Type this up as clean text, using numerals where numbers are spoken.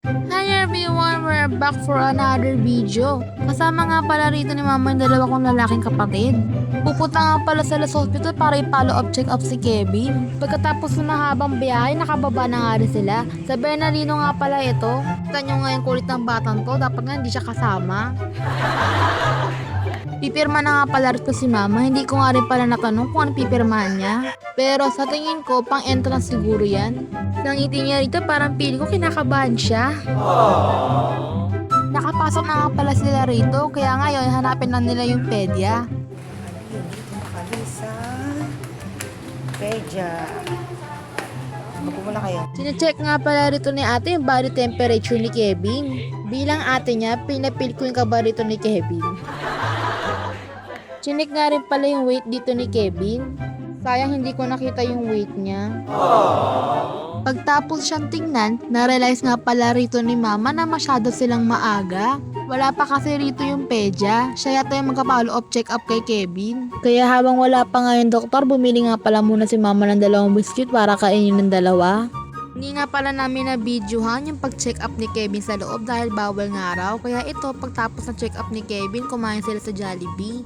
Hi everyone! We're back for another video. Kasama nga pala rito ni mama yung dalawa kong lalaking kapatid. Pupunta nga pala sila sa hospital para i-follow up check up si Kevin. Pagkatapos ng mahabang biyahe, nakababa na nga rin sila. Sa Bernardino nga pala ito. Kita nyo nga yung kulit ng batang to, dapat nga hindi siya kasama. Pipirma na nga pala rito si mama, hindi ko nga rin pala natanong kung ano pipirmahan niya. Pero sa tingin ko, pang entrance siguro yan. Nangiti niya rito, parang pili ko kinakabahan siya. Nakapasok na nga pala sila rito, kaya ngayon hanapin lang nila yung pedya. Dito na kami sa Pedya. Mapo muna kayo. Sinecheck nga pala rito ni ate yung body temperature ni Kevin. Bilang ate niya, pinapil ko yung kaba rito ni Kevin. Chinik nga rin pala yung weight dito ni Kevin. Sayang hindi ko nakita yung weight niya. Pagtapos siyang tingnan, na-realize nga pala rito ni mama na masyado silang maaga. Wala pa kasi rito yung pedya. Siya yata yung magka-follow up check up kay Kevin. Kaya habang wala pa nga yung doktor, bumili nga pala muna si mama ng 2 biscuit para kainin ng 2. Hindi nga pala namin na videohan yung pag-check up ni Kevin sa loob dahil bawal nga raw. Kaya ito, pagtapos ng check up ni Kevin, kumain sila sa Jollibee.